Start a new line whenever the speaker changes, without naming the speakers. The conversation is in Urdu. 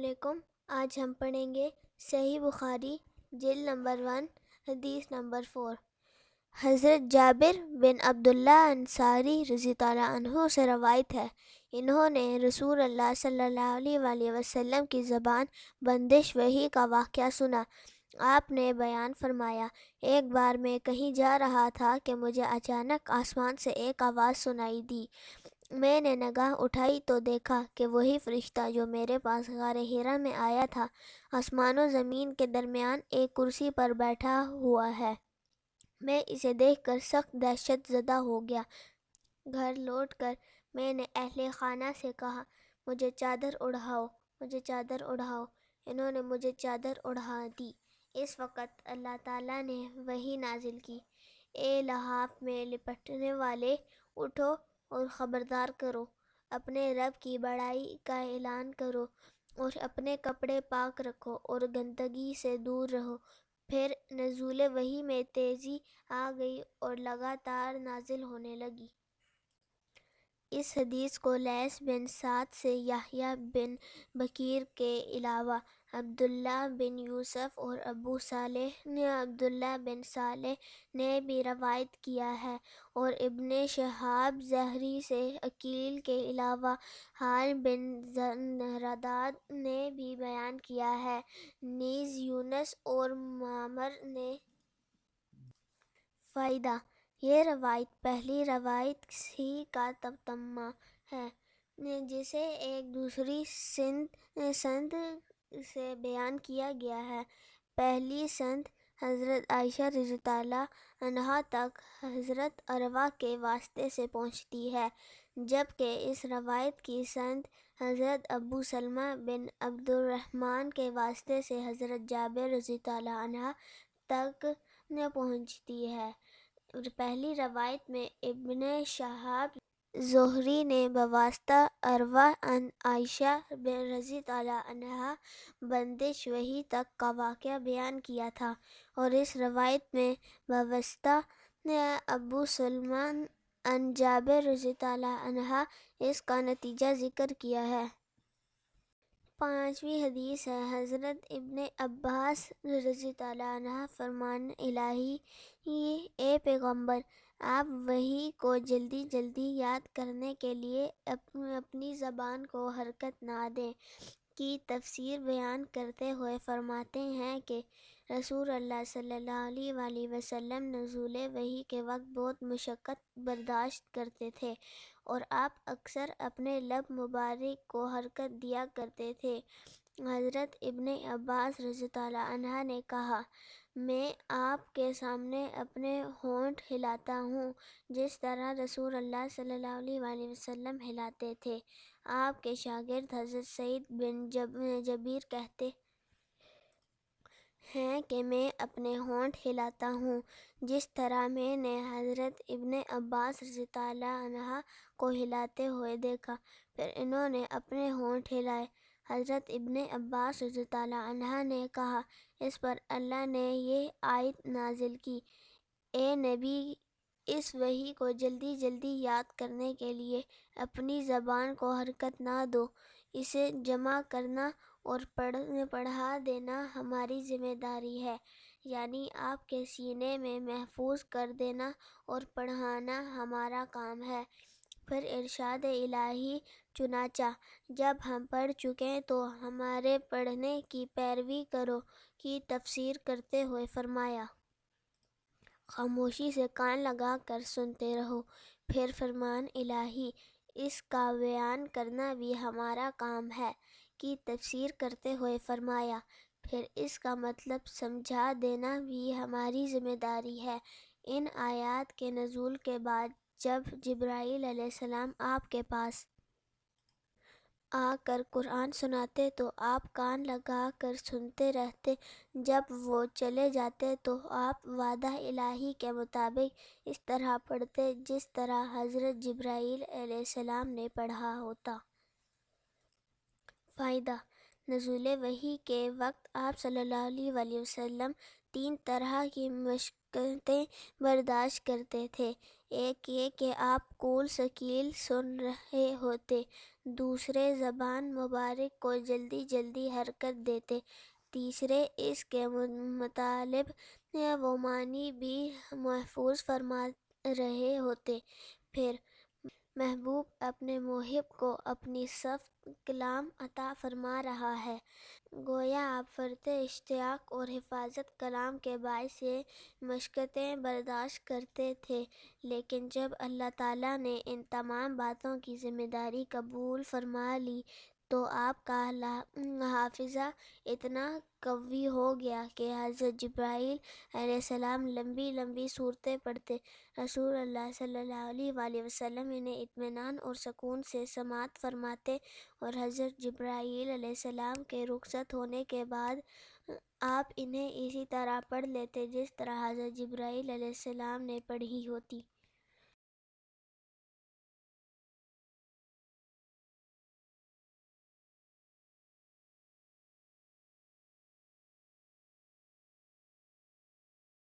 علیکم۔ آج ہم پڑھیں گے صحیح بخاری جلد نمبر 1 حدیث نمبر 4۔ حضرت جابر بن عبداللہ انصاری رضی اللہ عنہ سے روایت ہے، انہوں نے رسول اللہ صلی اللہ علیہ وآلہ وسلم کی زبان بندش وحی کا واقعہ سنا۔ آپ نے بیان فرمایا، ایک بار میں کہیں جا رہا تھا کہ مجھے اچانک آسمان سے ایک آواز سنائی دی۔ میں نے نگاہ اٹھائی تو دیکھا کہ وہی فرشتہ جو میرے پاس غار حرا میں آیا تھا، آسمان و زمین کے درمیان ایک کرسی پر بیٹھا ہوا ہے۔ میں اسے دیکھ کر سخت دہشت زدہ ہو گیا۔ گھر لوٹ کر میں نے اہل خانہ سے کہا، مجھے چادر اڑھاؤ، مجھے چادر اڑھاؤ۔ انہوں نے مجھے چادر اڑھا دی۔ اس وقت اللہ تعالیٰ نے وحی نازل کی، اے لحاف میں لپٹنے والے، اٹھو اور خبردار کرو، اپنے رب کی بڑائی کا اعلان کرو اور اپنے کپڑے پاک رکھو اور گندگی سے دور رہو۔ پھر نزول وحی میں تیزی آ گئی اور لگاتار نازل ہونے لگی۔ اس حدیث کو لیث بن سعد سے یحییٰ بن بکیر کے علاوہ عبداللہ بن یوسف اور ابو صالح نے عبداللہ بن صالح نے بھی روایت کیا ہے، اور ابن شہاب زہری سے عقیل کے علاوہ حال بن رداد نے بھی بیان کیا ہے، نیز یونس اور معمر نے۔ فائدہ: یہ روایت پہلی روایت ہی کا تتمہ ہے، جسے ایک دوسری سند سے بیان کیا گیا ہے۔ پہلی سند حضرت عائشہ رضی اللہ عنہا تک حضرت عروہ کے واسطے سے پہنچتی ہے، جبکہ اس روایت کی سند حضرت ابو سلمہ بن عبد الرحمن کے واسطے سے حضرت جابر رضی اللہ عنہ تک پہنچتی ہے۔ پہلی روایت میں ابن شہاب زہری نے بواسطہ عروہ عن عائشہ رضی اللہ عنہا بندش وحی تک کا واقعہ بیان کیا تھا، اور اس روایت میں بواسطہ ابو سلمہ عن جابر رضی اللہ عنہ اس کا نتیجہ ذکر کیا ہے۔ پانچویں حدیث ہے، حضرت ابن عباس رضی اللہ عنہ فرمان الہی، اے پیغمبر، آپ وحی کو جلدی جلدی یاد کرنے کے لیے اپنی زبان کو حرکت نہ دیں کی تفسیر بیان کرتے ہوئے فرماتے ہیں کہ رسول اللہ صلی اللہ علیہ وآلہ وسلم نزول وحی کے وقت بہت مشقت برداشت کرتے تھے، اور آپ اکثر اپنے لب مبارک کو حرکت دیا کرتے تھے۔ حضرت ابن عباس رضی اللہ عنہ نے کہا، میں آپ کے سامنے اپنے ہونٹ ہلاتا ہوں جس طرح رسول اللہ صلی اللہ علیہ وآلہ وسلم ہلاتے تھے۔ آپ کے شاگرد حضرت سعید بن جبیر کہتے ہیں کہ میں اپنے ہونٹ ہلاتا ہوں جس طرح میں نے حضرت ابن عباس رضی اللہ عنہ کو ہلاتے ہوئے دیکھا۔ پھر انہوں نے اپنے ہونٹ ہلائے۔ حضرت ابن عباس رضی اللہ عنہ نے کہا، اس پر اللہ نے یہ آیت نازل کی، اے نبی، اس وحی کو جلدی جلدی یاد کرنے کے لیے اپنی زبان کو حرکت نہ دو، اسے جمع کرنا اور پڑھا دینا ہماری ذمہ داری ہے، یعنی آپ کے سینے میں محفوظ کر دینا اور پڑھانا ہمارا کام ہے۔ پھر ارشاد الہی، چنانچہ جب ہم پڑھ چکیں تو ہمارے پڑھنے کی پیروی کرو کی تفسیر کرتے ہوئے فرمایا، خاموشی سے کان لگا کر سنتے رہو۔ پھر فرمان الہی، اس کا بیان کرنا بھی ہمارا کام ہے کی تفسیر کرتے ہوئے فرمایا، پھر اس کا مطلب سمجھا دینا بھی ہماری ذمہ داری ہے۔ ان آیات کے نزول کے بعد جب جبرائیل علیہ السلام آپ کے پاس آ کر قرآن سناتے تو آپ کان لگا کر سنتے رہتے، جب وہ چلے جاتے تو آپ وعدہ الہی کے مطابق اس طرح پڑھتے جس طرح حضرت جبرائیل علیہ السلام نے پڑھا ہوتا۔ فائدہ: نزول وحی کے وقت آپ صلی اللہ علیہ وآلہ وسلم 3 طرح کی مشقتیں برداشت کرتے تھے۔ ایک یہ کہ آپ قول ثقیل سن رہے ہوتے، دوسرے زبان مبارک کو جلدی جلدی حرکت دیتے، تیسرے اس کے مطالب و معنی بھی محفوظ فرما رہے ہوتے۔ پھر محبوب اپنے محب کو اپنی صفت کلام عطا فرما رہا ہے، گویا آپ فرط اشتیاق اور حفاظت کلام کے باعث یہ مشقتیں برداشت کرتے تھے، لیکن جب اللہ تعالیٰ نے ان تمام باتوں کی ذمہ داری قبول فرما لی تو آپ کا حافظہ اتنا قوی ہو گیا کہ حضرت جبرائیل علیہ السلام لمبی لمبی صورتیں پڑھتے، رسول اللہ صلی اللہ علیہ وآلہ وسلم انہیں اطمینان اور سکون سے سماعت فرماتے، اور حضرت جبرائیل علیہ السلام کے رخصت ہونے کے بعد آپ انہیں اسی طرح پڑھ لیتے جس طرح حضرت جبرائیل علیہ السلام نے پڑھی ہوتی۔